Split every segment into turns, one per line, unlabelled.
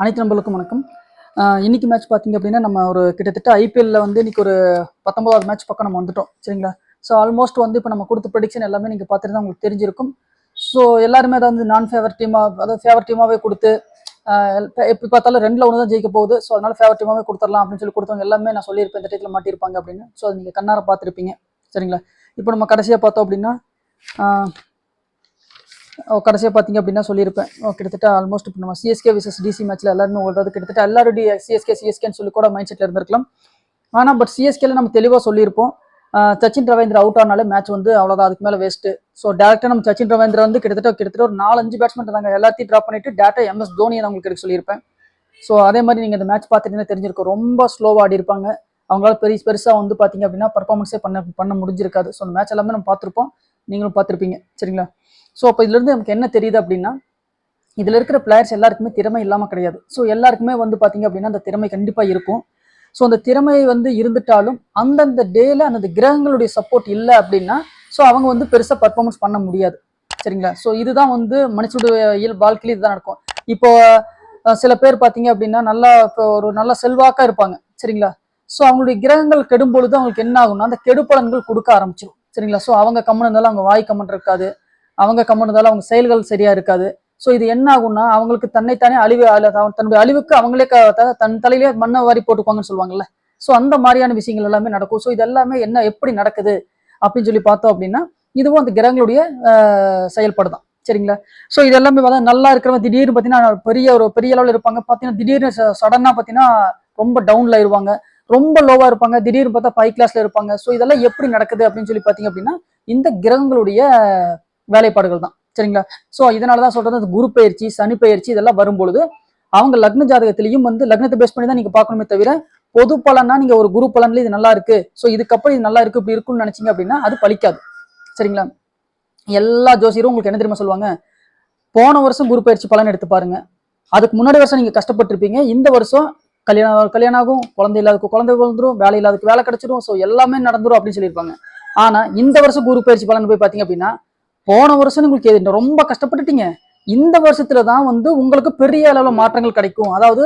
அனைத்து நண்பர்களுக்கும் வணக்கம். இன்னைக்கு மேட்ச் பார்த்தீங்க அப்படின்னா நம்ம ஒரு கிட்டத்தட்ட ஐபிஎல்ல வந்து இன்னைக்கு ஒரு 19வது மேட்ச் பக்கம் நம்ம வந்துட்டோம் சரிங்களா. ஸோ ஆல்மோஸ்ட் வந்து இப்போ நம்ம கொடுத்த ப்ரெடிக்ஷன் எல்லாமே நீங்கள் பார்த்துட்டு தான் உங்களுக்கு தெரிஞ்சிருக்கும். ஸோ எல்லாருமே அதாவது நான் ஃபேவர் டீமாக அதாவது ஃபேவர் டீமாகவே கொடுத்து எப்படி பார்த்தாலும் 2-1 தான் ஜெயிக்க போகுது. ஸோ அதனால ஃபேவர் டீமாகவே கொடுத்துடலாம் அப்படின்னு சொல்லி கொடுத்தவங்க எல்லாமே நான் சொல்லியிருப்பேன் இந்த டீத்தில் மாட்டியிருப்பாங்க அப்படின்னு. ஸோ அது நீங்கள் கண்ணார பார்த்துருப்பீங்க சரிங்களா. இப்போ நம்ம கடைசியாக பார்த்தோம் அப்படின்னா கடைசியாக பார்த்தீங்க அப்படின்னா சொல்லியிருப்பேன் கிட்டத்தட்ட ஆல்மோஸ்ட் இப்போ நம்ம சிஎஸ்கே விசஸ் டிசி மேட்ச்சில் எல்லாருமே உங்களுக்கு கிட்டத்தட்ட எல்லாருடைய சிஎஸ்கேன்னு சொல்லி கூட மைண்ட் செட்டில் இருந்திருக்கலாம். ஆனால் பட் சிஎஸ்கேல நம்ம தெளிவாக சொல்லியிருப்போம் சச்சின் ரவீந்திர அவுட் ஆனாலே மேட்ச் வந்து அவ்வளோதான், அதுக்கு மேலே வேஸ்ட்டு. ஸோ டேரக்டாக நம்ம சச்சின் ரவீந்திர வந்து கிட்டத்தட்ட ஒரு 4-5 பேட்ஸ்மேன் இருந்தாங்க, எல்லாத்தையும் ட்ராப் பண்ணிட்டு டேரக்டாக எம்எஸ் தோனியை தான் உங்களுக்கு எடுக்க சொல்லியிருப்பேன். ஸோ அதே மாதிரி நீங்கள் இந்த மேட்ச் பார்த்துட்டீங்கன்னா தெரிஞ்சிருக்கும், ரொம்ப ஸ்லோவாக ஆடி இருப்பாங்க. அவங்களால பெருசாக வந்து பார்த்தீங்க அப்படின்னா பர்ஃபார்மன்ஸே பண்ண முடிஞ்சிருக்காது. ஸோ அந்த மேட்ச் எல்லாமே நம்ம பார்த்துருப்போம், நீங்களும் பார்த்துருப்பீங்க சரிங்களா. ஸோ அப்போ இதுலேருந்து நமக்கு என்ன தெரியுது அப்படின்னா, இதில் இருக்கிற பிளேயர்ஸ் எல்லாருக்குமே திறமை இல்லாமல் கிடையாது. ஸோ எல்லாருக்குமே வந்து பார்த்தீங்க அப்படின்னா அந்த திறமை கண்டிப்பாக இருக்கும். ஸோ அந்த திறமை வந்து இருந்துட்டாலும் அந்தந்த டேல அந்த கிரகங்களுடைய சப்போர்ட் இல்லை அப்படின்னா ஸோ அவங்க வந்து பெருசாக பர்ஃபார்மன்ஸ் பண்ண முடியாது சரிங்களா. ஸோ இதுதான் வந்து மனுஷனுடைய வாழ்க்கையில் இதுதான் நடக்கும். இப்போ சில பேர் பார்த்தீங்க அப்படின்னா நல்லா இப்போ ஒரு நல்ல செல்வாக்காக இருப்பாங்க சரிங்களா. ஸோ அவங்களுடைய கிரகங்கள் கெடும் பொழுது அவங்களுக்கு என்ன ஆகும்னா அந்த கெடுப்பலன்கள் கொடுக்க ஆரம்பிச்சிடும் சரிங்களா. ஸோ அவங்க கம்மன் இருந்தாலும் அவங்க வாய் கம்மன் இருக்காது, அவங்க கம்மன் இருந்தாலும் அவங்க செயல்கள் சரியா இருக்காது. ஸோ இது என்ன ஆகும்னா அவங்களுக்கு தன்னைத்தானே தன்னுடைய அழிவுக்கு அவங்களே தன் தலையிலே மண்ணை வாரி போட்டுக்குவாங்கன்னு சொல்லுவாங்கல்ல. ஸோ அந்த மாதிரியான விஷயங்கள் எல்லாமே நடக்கும். ஸோ இது எல்லாமே எப்படி நடக்குது அப்படின்னு சொல்லி பார்த்தோம் அப்படின்னா இதுவும் அந்த கிரகங்களுடைய செயல்பாடு தான் சரிங்களா. ஸோ இது எல்லாமே நல்லா இருக்கிறவங்க திடீர்னு பார்த்தீங்கன்னா பெரிய அளவில் இருப்பாங்க, பார்த்தீங்கன்னா திடீர்னு சடனாக பார்த்தீங்கன்னா ரொம்ப டவுன்ல ஆயிடுவாங்க, ரொம்ப லோவா இருப்பாங்க, திடீர்னு பார்த்தா 5 கிளாஸ்ல இருப்பாங்க. ஸோ இதெல்லாம் எப்படி நடக்குது அப்படின்னு சொல்லி பார்த்தீங்க அப்படின்னா இந்த கிரகங்களுடைய வேலைப்பாடுகள் தான் சரிங்களா. ஸோ இதனாலதான் சொல்றது அந்த குரு பயிற்சி சனி பயிற்சி இதெல்லாம் வரும்பொழுது அவங்க லக்ன ஜாதகத்திலையும் வந்து லக்னத்தை பேஸ் பண்ணி தான் நீங்க பார்க்கணுமே தவிர பொது பலனா நீங்க ஒரு குரு பலன்ல இது நல்லா இருக்கு ஸோ இதுக்கப்புறம் இது நல்லா இருக்கு இப்படி இருக்குன்னு நினைச்சீங்க அப்படின்னா அது பலிக்காது சரிங்களா. எல்லா ஜோசியரும் உங்களுக்கு என்ன தெரியுமா சொல்லுவாங்க, போன வருஷம் குரு பயிற்சி பலன் எடுத்து பாருங்க, அதுக்கு முன்னாடி வருஷம் நீங்க கஷ்டப்பட்டிருப்பீங்க, இந்த வருஷம் கல்யாணம் ஆகும், குழந்தை இல்லாததுக்கு குழந்தை வந்துடும், வேலை இல்லாததுக்கு வேலை கிடைச்சிடும், ஸோ எல்லாமே நடந்துரும் அப்படின்னு சொல்லியிருப்பாங்க. ஆனா இந்த வருஷம் குரு பயிற்சி பலன் போய் பாத்தீங்க அப்படின்னா போன வருஷம் உங்களுக்கு ரொம்ப கஷ்டப்பட்டுட்டீங்க, இந்த வருஷத்துலதான் வந்து உங்களுக்கு பெரிய அளவுல மாற்றங்கள் கிடைக்கும். அதாவது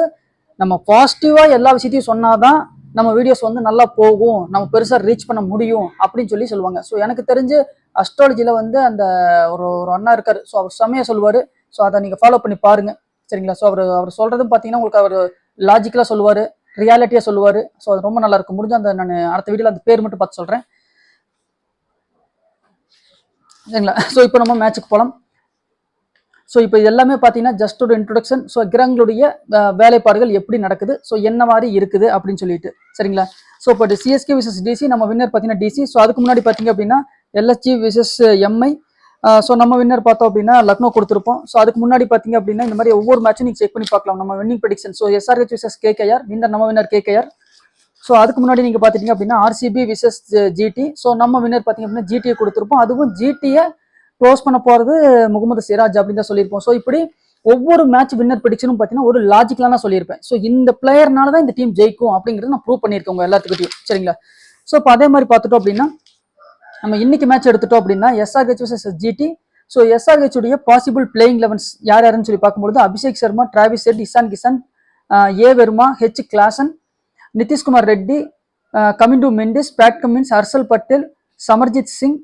நம்ம பாசிட்டிவா எல்லா விஷயத்தையும் சொன்னாதான் நம்ம வீடியோஸ் வந்து நல்லா போகும், நம்ம பெருசா ரீச் பண்ண முடியும் அப்படின்னு சொல்லுவாங்க. ஸோ எனக்கு தெரிஞ்சு அஸ்ட்ராலஜில வந்து அந்த ஒரு அண்ணா இருக்காரு, ஸோ அவர் செமையா சொல்லுவாரு. ஸோ அதை நீங்க ஃபாலோ பண்ணி பாருங்க சரிங்களா. ஸோ அவர் சொல்றதும் பாத்தீங்கன்னா உங்களுக்கு அவர் லாஜிக்கலா சொல்லுவாரு, ரியாலிட்டியா சொல்லுவாரு. ஸோ அது ரொம்ப நல்லா இருக்கும். முடிஞ்ச அந்த நான் அடுத்த வீடியோல அந்த பேர் மட்டும் பார்த்து சொல்றேன் சரிங்களா. ஸோ இப்போ நம்ம மேட்சுக்கு போகலாம். ஸோ இப்போ இது எல்லாமே பார்த்தீங்கன்னா ஜஸ்ட் ஒரு இன்ட்ரொடக்ஷன். ஸோ கிரகங்களுடைய வேலைப்பாடுகள் எப்படி நடக்குது, ஸோ என்ன மாதிரி இருக்குது அப்படின்னு சொல்லிட்டு சரிங்களா. ஸோ இப்போ சிஎஸ்கே விசஸ் டிசி, நம்ம வின்னர் பார்த்தீங்கன்னா டிசி. ஸோ அதுக்கு முன்னாடி பார்த்தீங்க அப்படின்னா எல்எஸ்ஜி விசஸ் எம்ஐ. ஸோ நம்ம வின்னர் பார்த்தோம் அப்படின்னா லக்னோ கொடுத்துருப்போம். ஸோ அதுக்கு முன்னாடி பார்த்தீங்க அப்படின்னா இந்த மாதிரி ஒவ்வொரு மேட்சும் நீங்கள் செக் பண்ணி பார்க்கலாம் நம்ம winning prediction. So SRH versus KKR, நம்ம வின்னர் கேகேஆர். ஸோ அதுக்கு முன்னாடி நீங்கள் பார்த்துட்டீங்க அப்படின்னா ஆர்சிபி விசஸ் ஜிடி. ஸோ நம்ம வின்னர் பார்த்தீங்க அப்படின்னா ஜிடியை கொடுத்துருப்போம், அதுவும் ஜிடியை க்ளோஸ் பண்ண போகிறது முகமது சிராஜ் அப்படின்னு தான் சொல்லியிருப்போம். ஸோ இப்படி ஒவ்வொரு மேட்ச் வின்னர் ப்ரெடிக்ஷனும் பார்த்தீங்கன்னா ஒரு லாஜிக்கலான சொல்லியிருப்பேன். ஸோ இந்த பிளேயர்னால தான் இந்த டீம் ஜெயிக்கும் அப்படிங்கிறது நான் ப்ரூவ் பண்ணியிருக்கேன் உங்க எல்லாத்துக்கிட்டையும் சரிங்களா. ஸோ இப்போ அதே மாதிரி பார்த்துட்டோம் அப்படின்னா நம்ம இன்னைக்கு மேட்ச் எடுத்துட்டோம் அப்படின்னா SRH versus GT. So SRH உடைய பாசிபிள் பிளேயிங் 11 யாருன்னு சொல்லி பார்க்கும்போது Abhishek Sharma, Travis Head, Ishan Kishan, A Verma, H Klaasen, Nitish Kumar Reddy, Kamindu Mendis, Pat Cummins, Harshal Patel, Simarjeet Singh,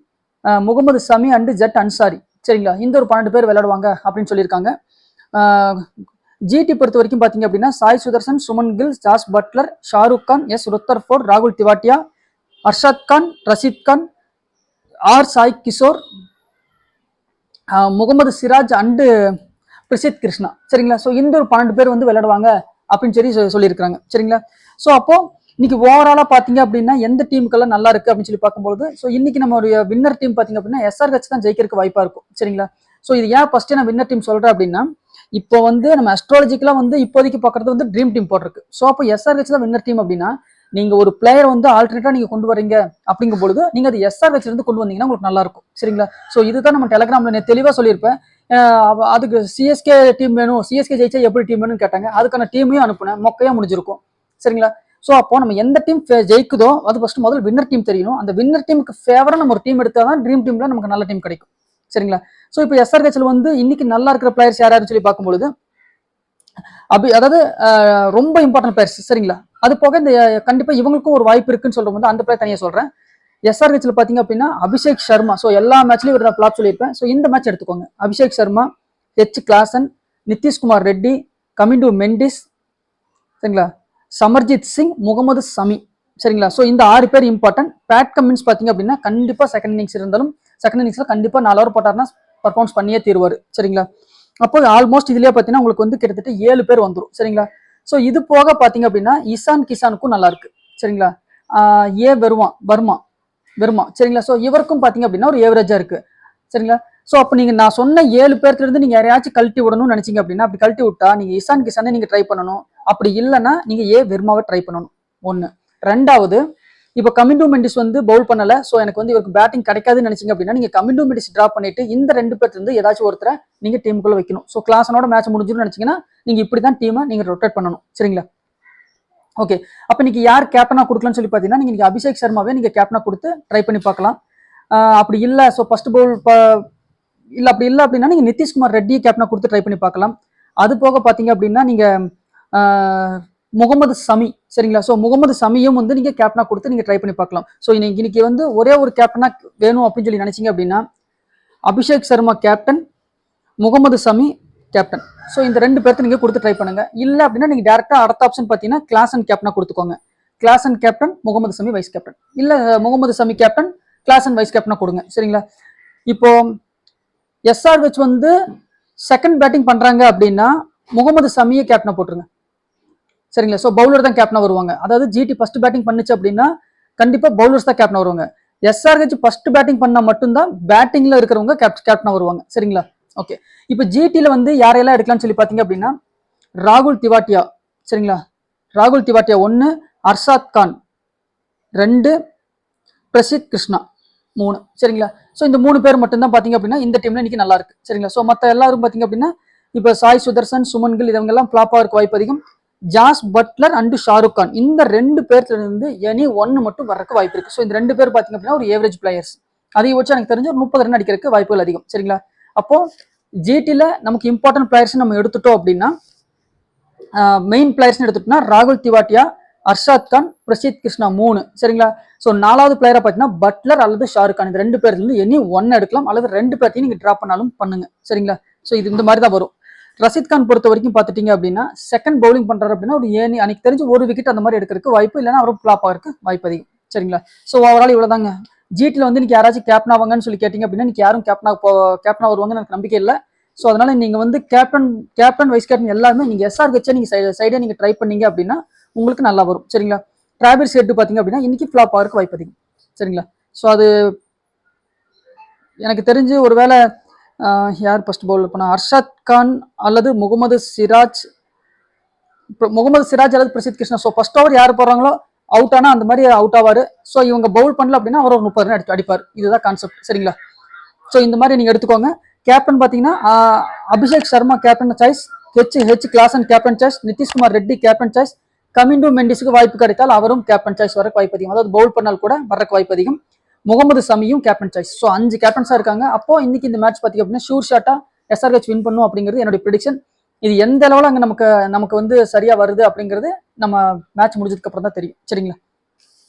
Mohammed Shami and ஜட் அன்சாரி சரிங்களா. இந்த ஒரு 12 பேர் விளையாடுவாங்க அப்படின்னு சொல்லியிருக்காங்க. ஜிடி பொறுத்த வரைக்கும் பார்த்தீங்க அப்படின்னா Sai Sudharsan, Shubman Gill, Jos Buttler, Shahrukh Khan, S Rutherford, ராகுல் திவாட்டியா, அர்ஷாத் கான், ரஷீத் கான், ஆர் சாய் கிஷோர், முகமது சிராஜ் அண்டு பிரசித் கிருஷ்ணா சரிங்களா. ஸோ இந்த ஒரு 12 பேர் வந்து விளையாடுவாங்க அப்படின்னு சொல்லியிருக்காங்க சரிங்களா. ஸோ அப்போ இன்னைக்கு ஓவராலா பாத்தீங்க அப்படின்னா எந்த டீமுக்கெல்லாம் நல்லா இருக்கு அப்படின்னு சொல்லி பார்க்கும்போது ஸோ இன்னைக்கு நம்மளுடைய வின்னர் டீம் பாத்தீங்க அப்படின்னா எஸ்ஆர்ஹெச் தான் ஜெயிக்கிறதுக்கு வாய்ப்பா இருக்கும் சரிங்களா. ஸோ இது ஏன் ஃபர்ஸ்ட் நான் வின்னர் டீம் சொல்றேன் அப்படின்னா இப்போ வந்து நம்ம அஸ்ட்ராலஜிக்கலா வந்து இப்போதைக்கு பார்க்கறது வந்து ட்ரீம் டீம் போட்டிருக்கு. ஸோ அப்போ எஸ்ஆர்ஹெச் தான் வின்னர் டீம் அப்படின்னா நீங்க ஒரு பிளேயர் வந்து ஆல்டர்னேட்டா நீங்க கொண்டு வரீங்க அப்படிங்கும் பொழுது நீங்க அது எஸ்ஆர்ஹெச்ல இருந்து கொண்டு வந்தீங்கன்னா உங்களுக்கு நல்லா இருக்கும் சரிங்களா. ஸோ இதுதான் நம்ம டெலிகிராம்ல தெளிவா சொல்லியிருப்பேன். அதுக்கு சிஎஸ்கே டீம் வேணும், சிஎஸ்கே ஜெயிச்சா எப்படி டீம் வேணும்னு கேட்டாங்க, அதுக்கான டீமையும் அனுப்புனேன், மொக்கையா முடிஞ்சிருக்கும் சரிங்களா. ஸோ அப்போ நம்ம எந்த டீம் ஜெயிக்குதோ அது ஃபர்ஸ்ட் முதல்ல வின்னர் டீம் தெரியணும். அந்த வின்னர் டீமுக்கு ஃபேவரா நம்ம ஒரு டீம் எடுத்தா தான் ட்ரீம் டீம்ல நமக்கு நல்ல டீம் கிடைக்கும் சரிங்களா. ஸோ இப்போ எஸ்ஆர்ஹெச்ல வந்து இன்னைக்கு நல்லா இருக்கிற பிளேயர்ஸ் யாராருன்னு சொல்லி பார்க்கும்பொழுது அதாவது ரொம்ப இம்பார்ட்டன்ட் பிளேயர்ஸ் சரிங்களா. அது போக இந்த கண்டிப்பா இவங்களுக்கும் ஒரு வாய்ப்பு இருக்குன்னு சொல்ற போது அந்த பிளேயர் தனியா சொல்றேன். எஸ்ஆர்ஹெச்ல பாத்தீங்க அப்படின்னா அபிஷேக் சர்மா. ஸோ எல்லா மேட்ச்லயும் இவர் ஃபிளாப் சொல்லியிருப்பேன். ஸோ இந்த மேட்ச் எடுத்துக்கோங்க. அபிஷேக் சர்மா, ஹெச் கிளாசன், நிதிஷ்குமார் ரெட்டி, கமிண்டு மெண்டிஸ் சரிங்களா, சமர்ஜித் சிங், முகமது சமி சரிங்களா. ஸோ இந்த 6 பேர் இம்பார்ட்டன்ட். பேட் கமின்ஸ் பாத்தீங்க அப்படின்னா கண்டிப்பா செகண்ட் இன்னிங்ஸ் இருந்தாலும் செகண்ட் இன்னிங்ஸ்ல கண்டிப்பா 4 ஓவர் போட்டார்னா பர்ஃபார்மன்ஸ் பண்ணியே தீருவாரு சரிங்களா. அப்போ ஆல்மோஸ்ட் இதுலயே பாத்தீங்கன்னா உங்களுக்கு வந்து கிட்டத்தட்ட 7 பேர் வந்துடும் சரிங்களா. ஸோ இது போக பாத்தீங்க அப்படின்னா இசான் கிசானுக்கும் நல்லா இருக்கு சரிங்களா. ஏ வருமா சரிங்களா. ஸோ இவருக்கும் பாத்தீங்க அப்படின்னா ஒரு ஏவரேஜா இருக்கு சரிங்களா. ஸோ அப்போ நான் சொன்ன 7 பேர்த்துல இருந்து நீங்க யாரையாச்சும் கழட்டி விடணும்னு நினைச்சீங்க அப்படின்னா அப்படி கழட்டி விட்டா நீங்க இசான் கிசானை நீங்க ட்ரை பண்ணணும். அப்படி இல்லைன்னா நீங்க வெர்மாவை ட்ரை பண்ணணும். ஒன்னு. ரெண்டாவது, இப்போ கமிண்டு மெண்டிஸ் வந்து பவுல் பண்ணல. ஸோ எனக்கு வந்து இவருக்கு பேட்டிங் கிடைக்காதுன்னு நினைச்சீங்க அப்படின்னா நீங்க கமிண்டு மெண்டிஸ் டிராப் பண்ணிட்டு இந்த 2 பேர்ல இருந்து ஏதாச்சும் ஒருத்தரை நீங்க டீமுக்குள்ள வைக்கணும். ஸோ கிளாஸனோட மேட்ச் முடிஞ்சுன்னு நினைச்சீங்கன்னா நீங்க இப்படிதான் டீமை நீங்க ரொட்டேட் பண்ணணும் சரிங்களா. ஓகே, அப்ப இன்னைக்கு யார் கேப்டனா கொடுக்கலாம்னு சொல்லி பாத்தீங்கன்னா நீங்க அபிஷேக் சர்மாவே நீங்க கேப்டனா கொடுத்து ட்ரை பண்ணி பார்க்கலாம். அப்படி இல்ல ஸோ ஃபர்ஸ்ட் பவுல் இல்ல அப்படி இல்லை அப்படின்னா நீங்க நிதிஷ்குமார் ரெட்டி கேப்டனா கொடுத்து ட்ரை பண்ணி பார்க்கலாம். அது போக பாத்தீங்க அப்படின்னா நீங்க முகமது சமி சரிங்களா. ஸோ முகமது சமியும் வந்து நீங்க கேப்டனா கொடுத்து நீங்க ட்ரை பண்ணி பார்க்கலாம். ஸோ இன்னைக்கு வந்து ஒரே ஒரு கேப்டனா வேணும் அப்படின்னு சொல்லி நினைச்சீங்க அப்படின்னா Abhishek Sharma captain, Mohammed Shami captain. So இந்த 2 பேர்த்து நீங்க கொடுத்து ட்ரை பண்ணுங்க. இல்ல அப்படின்னா நீங்க டேரக்டா அடுத்த ஆப்ஷன் பாத்தீங்கன்னா கிளாசன் கேப்டனா கொடுத்துக்கோங்க. Klaasen captain, Mohammed Shami vice captain. இல்ல Mohammed Shami captain, Klaasen vice கேப்டனா கொடுங்க சரிங்களா. இப்போ எஸ்ஆர்ஹெச் வந்து செகண்ட் பேட்டிங் பண்றாங்க அப்படின்னா முகமது சமியை கேப்டனா போட்டுருங்க சரிங்களா. ஸோ பவுலர் தான் கேப்டனா வருவாங்க. அதாவது ஜிடி ஃபர்ஸ்ட் பேட்டிங் பண்ணுச்சு அப்படின்னா கண்டிப்பா பவுலர்ஸ் தான் கேப்டனா வருவாங்க. எஸ்ஆர்ஹெச் ஃபர்ஸ்ட் பேட்டிங் பண்ணா மட்டும்தான் பேட்டிங்ல இருக்கிறவங்க கேப்டனா வருவாங்க சரிங்களா. ஓகே, இப்போ ஜிடில வந்து யாரையெல்லாம் எடுக்கலாம்னு சொல்லி பாத்தீங்க அப்படின்னா ராகுல் திவாட்டியா சரிங்களா. ராகுல் திவாட்டியா 1, அர்ஷாத் கான் 2, பிரசித் கிருஷ்ணா 3 சரிங்களா. ஸோ இந்த 3 பேர் மட்டும் தான் பாத்தீங்க அப்படின்னா இந்த டீம்ல இன்னைக்கு நல்லா இருக்கு சரிங்களா. ஸோ மற்ற எல்லாரும் பாத்தீங்க அப்படின்னா இப்போ சாய் சுதர்சன், சுமன் கில் இவங்க எல்லாம் ஃபிளாப்பா இருக்க வாய்ப்பு அதிகம். Jos Buttler and Shahrukh Khan இந்த 2 பேர்ல இருந்து எனி 1 மட்டும் வரக்கு வாய்ப்பு இருக்கு. ஸோ இந்த 2 பேர் பாத்தீங்க அப்படின்னா ஒரு ஏவரேஜ் பிளேயர்ஸ். அதிகபட்சம் எனக்கு தெரிஞ்சு ஒரு 30 ரன் அடிக்கிறதுக்கு வாய்ப்புகள் அதிகம் சரிங்களா. அப்போ ஜிடில நமக்கு இம்பார்ட்டன்ட் பிளேயர்ஸ் நம்ம எடுத்துட்டோம் அப்படின்னா மெயின் பிளேயர்ஸ் எடுத்துட்டோம்னா ராகுல் திவாட்டியா, அர்ஷாத் கான், பிரசித் கிருஷ்ணா 3 சரிங்களா. ஸோ 4வது பிளேயரை பார்த்தீங்கன்னா பட்லர் அல்லது ஷாருக் கான். இந்த 2 பேர்ல இருந்து எனி 1 எடுக்கலாம் அல்லது 2 பேர்த்தையும் நீங்க டிராப் பண்ணாலும் பண்ணுங்க சரிங்களா. ஸோ இது இந்த மாதிரி தான் வரும். ரஷித் கான் பொறுத்த வரைக்கும் பார்த்துட்டீங்க அப்படின்னா செகண்ட் பவுலிங் பண்றாரு அப்படின்னா ஒரு அன்னைக்கு தெரிஞ்சு ஒரு விக்கெட் அந்த மாதிரி எடுக்கிறதுக்கு வாய்ப்பு, இல்லைன்னா அவரும் ஃபிளாப் ஆகிறதுக்கு வாய்ப்பு அதிகம் சரிங்களா. So overall இவ்வளவுதாங்க. ஜிடில வந்து இன்னைக்கு யாராச்சும் கேப்டன் ஆவாங்கன்னு சொல்லி கேட்டீங்க அப்படின்னா இன்னைக்கு யாரும் கேப்டனா வருவாங்கன்னு எனக்கு நம்பிக்கை இல்லை. ஸோ அதனால நீங்க வந்து கேப்டன் வைஸ் கேப்டன் எல்லாருமே நீங்க எஸ்ஆர்ஹெச் நீங்க சைடே நீங்க ட்ரை பண்ணீங்க அப்படின்னா உங்களுக்கு நல்லா வரும் சரிங்களா. டிராவிஸ் ஹெட் பாத்தீங்க அப்படின்னா இன்னைக்கு ஃபிளாப் ஆகிறதுக்கு வாய்ப்பு அதிகம் சரிங்களா. ஸோ அது எனக்கு தெரிஞ்சு ஒருவேளை யார் ஃபர்ஸ்ட் பவுல் பண்ணா அர்ஷாத் கான் அல்லது முகமது சிராஜ் அல்லது Prasidh Krishna. So first over யார் போடுறாங்களோ அவுட் ஆனா அந்த மாதிரி அவுட் ஆவாரு. ஸோ இவங்க பவுல் பண்ணல அப்படின்னா அவர் ஒரு 30 ரன் அடிப்பார். இதுதான் கான்செப்ட் சரிங்களா. ஸோ இந்த மாதிரி நீங்க எடுத்துக்கோங்க. கேப்டன் பாத்தீங்கன்னா Abhishek Sharma captain choice, H Klaasen captain choice, Nitish Kumar Reddy captain choice, Kamindu மெண்டிஸுக்கு வாய்ப்பு கிடைத்தால் அவரும் கேப்டன் சாய்ஸ் வரக்கு வாய்ப்பு அதிகம். அதாவது பவுல் பண்ணால் கூட வரக்கு வாய்ப்பு அதிகம். முகமது சமியும் கேப்டன் சாய்ஸ். ஸோ 5 கேப்டன்ஸா இருக்காங்க. அப்போ இன்னைக்கு இந்த மேட்ச் பாத்தீங்க அப்படின்னா ஷூர் ஷாட்டா எஸ்ஆர்ஹெச் வின் பண்ணும் அப்படிங்கிறது என்னுடைய ப்ரெடிக்ஷன். இது எந்த அளவுல அங்க நமக்கு வந்து சரியா வருது அப்படிங்கிறது நம்ம மேட்ச் முடிஞ்சதுக்கு அப்புறம் தான் தெரியும் சரிங்களா.